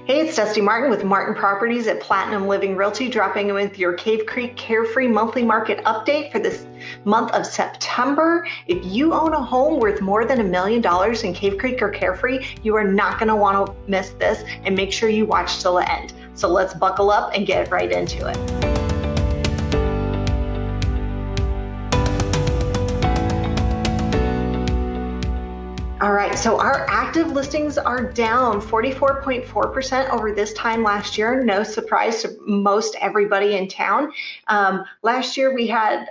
Hey, it's Dusti Martin with Martin Properties at Platinum Living Realty, dropping in with your Cave Creek Carefree monthly market update for this month of September. If you own a home worth more than $1 million in Cave Creek or Carefree, you are not going to want to miss this, and make sure you watch till the end. So let's buckle up and get right into it. All right, so our active listings are down 44.4% over this time last year. No surprise to most everybody in town. Last year we had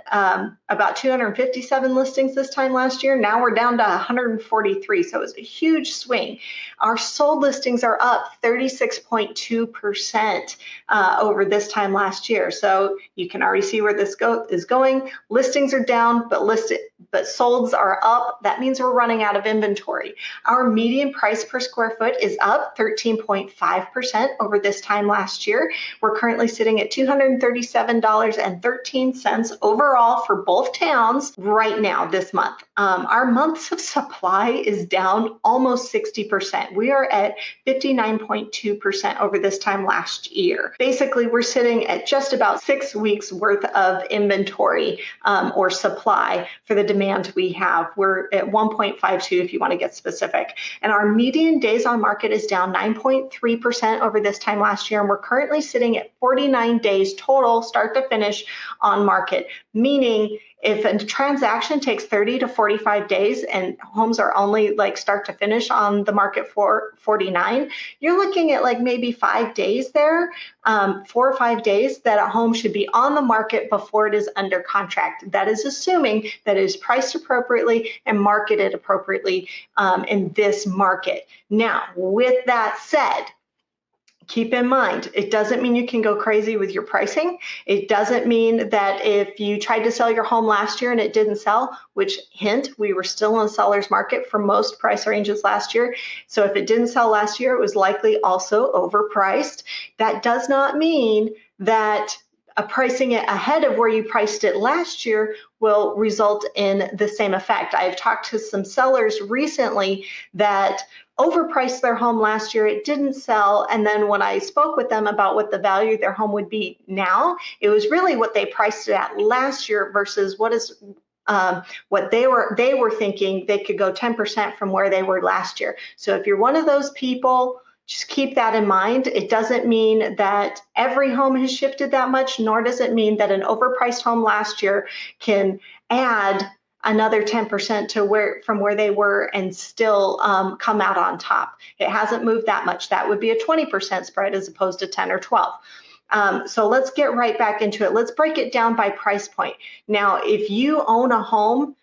about 257 listings this time last year. Now we're down to 143, so it's a huge swing. Our sold listings are up 36.2% over this time last year. So you can already see where this is going. Listings are down, but solds are up. That means we're running out of inventory. Our median price per square foot is up 13.5% over this time last year. We're currently sitting at $237.13 overall for both towns right now this month. Our months of supply is down almost 60%. We are at 59.2% over this time last year. Basically, we're sitting at just about 6 weeks worth of inventory or supply for the demand we have. We're at 1.52 if you want to get specific. And our median days on market is down 9.3% over this time last year. And we're currently sitting at 49 days total, start to finish, on market, meaning if a transaction takes 30 to 45 days and homes are only like start to finish on the market for 49, you're looking at like maybe 5 days there, 4 or 5 days that a home should be on the market before it is under contract. That is assuming that it is priced appropriately and marketed appropriately in this market. Now, with that said, keep in mind, it doesn't mean you can go crazy with your pricing. It doesn't mean that if you tried to sell your home last year and it didn't sell, which hint, we were still in the seller's market for most price ranges last year. So if it didn't sell last year, it was likely also overpriced. That does not mean that pricing it ahead of where you priced it last year will result in the same effect. I've talked to some sellers recently that overpriced their home last year, it didn't sell, and then when I spoke with them about what the value of their home would be now, it was really what they priced it at last year versus what they were thinking they could go 10% from where they were last year. So if you're one of those people, just keep that in mind. It doesn't mean that every home has shifted that much, nor does it mean that an overpriced home last year can add another 10% to from where they were and still come out on top. It hasn't moved that much. That would be a 20% spread as opposed to 10 or 12. So let's get right back into it. Let's break it down by price point. Now, if you own a home,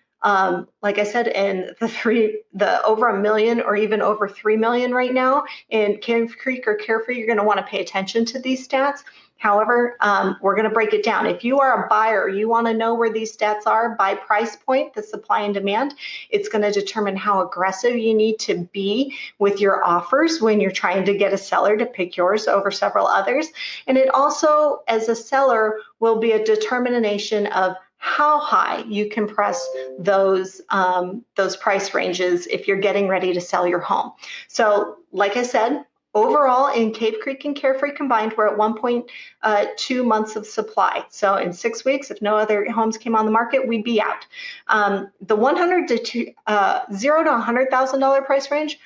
like I said, in the over $1 million or even over $3 million right now in Cave Creek or Carefree, you're going to want to pay attention to these stats. However, we're going to break it down. If you are a buyer, you want to know where these stats are by price point, the supply and demand. It's going to determine how aggressive you need to be with your offers when you're trying to get a seller to pick yours over several others. And it also, as a seller, will be a determination of how high you can press those price ranges if you're getting ready to sell your home. So, like I said, overall, in Cave Creek and Carefree combined, we're at 1.2 months of supply. So in 6 weeks, if no other homes came on the market, we'd be out. The $0 to $100,000 price range,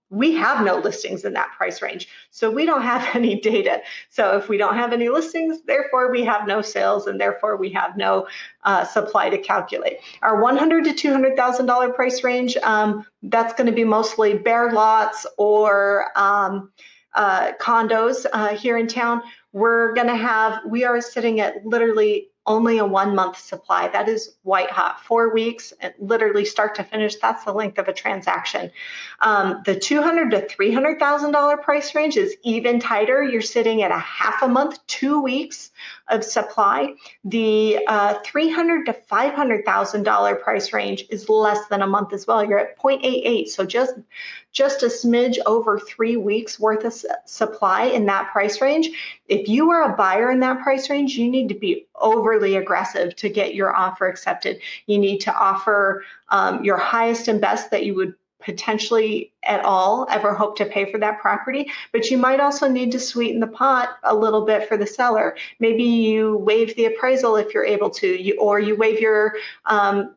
we have no listings in that price range. So we don't have any data. So if we don't have any listings, therefore we have no sales, and therefore we have no supply to calculate. Our $100,000 to $200,000 price range, that's going to be mostly bare lots or condos here in town. We are sitting at literally only a 1 month supply. That is white hot, 4 weeks, literally start to finish. That's the length of a transaction. The $200,000 to $300,000 price range is even tighter. You're sitting at a half a month, 2 weeks of supply. The $300,000 to $500,000 price range is less than a month as well. You're at 0.88, so just a smidge over 3 weeks worth of supply in that price range. If you are a buyer in that price range, you need to be overly aggressive to get your offer accepted. You need to offer your highest and best that you would potentially at all ever hope to pay for that property, but you might also need to sweeten the pot a little bit for the seller. Maybe you waive the appraisal if you're able to, or you waive your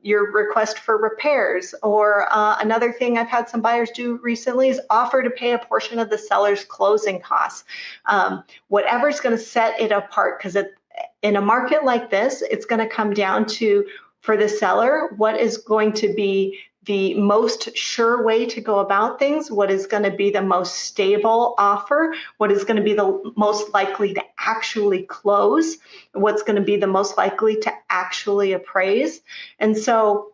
request for repairs. Or another thing I've had some buyers do recently is offer to pay a portion of the seller's closing costs. Whatever's going to set it apart, because in a market like this, it's going to come down to, for the seller, what is going to be the most sure way to go about things, what is going to be the most stable offer, what is going to be the most likely to actually close, what's going to be the most likely to actually appraise. And so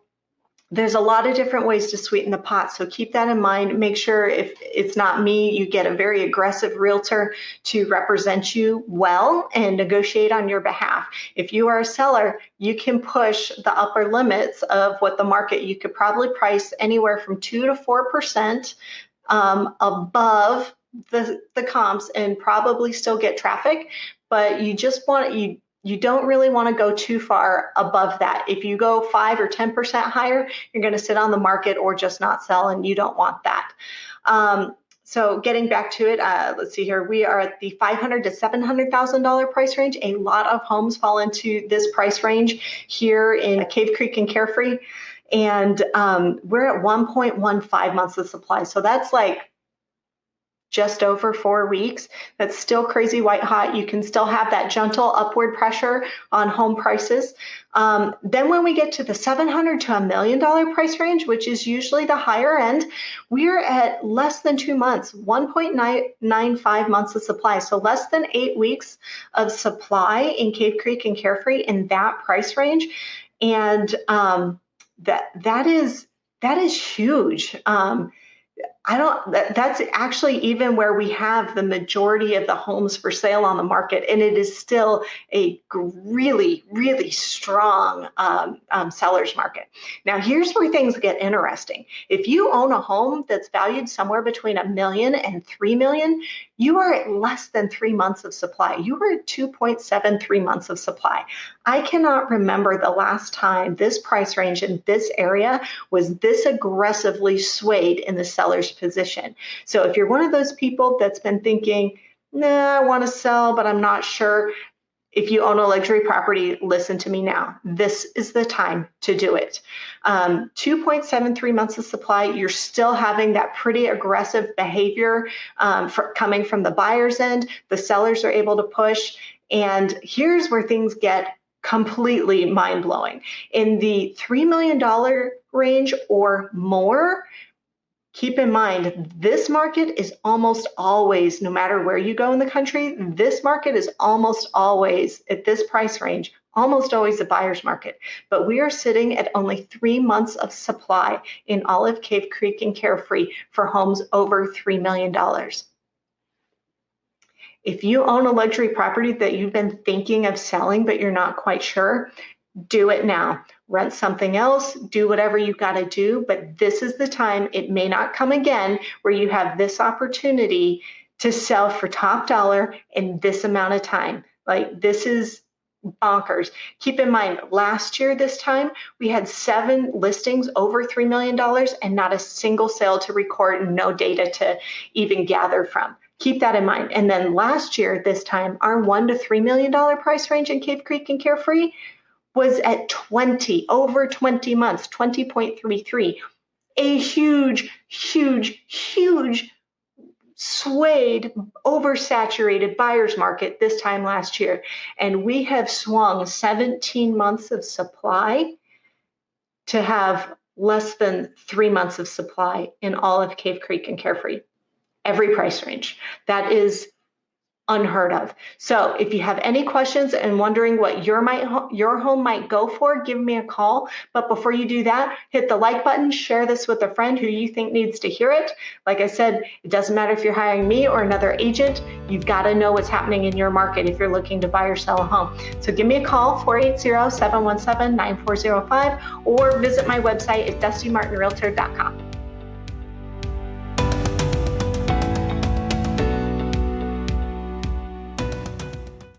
there's a lot of different ways to sweeten the pot. So keep that in mind. Make sure if it's not me, you get a very aggressive realtor to represent you well and negotiate on your behalf. If you are a seller, you can push the upper limits of what the market, you could probably price anywhere from 2 to 4% above the comps and probably still get traffic, but you don't really want to go too far above that. If you go 5 or 10% higher, you're going to sit on the market or just not sell, and you don't want that. So getting back to it, let's see here. We are at the $500,000 to $700,000 price range. A lot of homes fall into this price range here in Cave Creek and Carefree. And we're at 1.15 months of supply. So that's like just over 4 weeks. That's still crazy white hot. You can still have that gentle upward pressure on home prices. Then when we get to the $700,000 to $1 million price range, which is usually the higher end, we're at less than 2 months, 1.95 months of supply. So less than 8 weeks of supply in Cave Creek and Carefree in that price range. And that is huge. That's actually even where we have the majority of the homes for sale on the market, and it is still a really, really strong seller's market. Now, here's where things get interesting. If you own a home that's valued somewhere between $1 million and $3 million, you are at less than 3 months of supply. You are at 2.73 months of supply. I cannot remember the last time this price range in this area was this aggressively swayed in the seller's position. So if you're one of those people that's been thinking, nah, I want to sell, but I'm not sure. If you own a luxury property, listen to me now. This is the time to do it. 2.73 months of supply, you're still having that pretty aggressive behavior coming from the buyer's end. The sellers are able to push. And here's where things get completely mind-blowing. In the $3 million range or more, keep in mind, this market is almost always, no matter where you go in the country, this market is almost always, at this price range, almost always a buyer's market. But we are sitting at only 3 months of supply in Olive Cave Creek and Carefree for homes over $3 million. If you own a luxury property that you've been thinking of selling, but you're not quite sure, do it now. Rent something else, do whatever you got to do, but this is the time. It may not come again where you have this opportunity to sell for top dollar in this amount of time. Like, this is bonkers. Keep in mind, last year this time, we had 7 listings over $3 million and not a single sale to record and no data to even gather from. Keep that in mind. And then last year, this time, our $1 to $3 million price range in Cave Creek and Carefree was at over 20 months, 20.33. A huge, huge, huge swayed, oversaturated buyer's market this time last year. And we have swung 17 months of supply to have less than 3 months of supply in all of Cave Creek and Carefree. Every price range. That is unheard of. So if you have any questions and wondering what your home might go for, give me a call. But before you do that, hit the like button, share this with a friend who you think needs to hear it. Like I said, it doesn't matter if you're hiring me or another agent, you've got to know what's happening in your market if you're looking to buy or sell a home. So give me a call, 480-717-9405, or visit my website at dustimartinrealtor.com.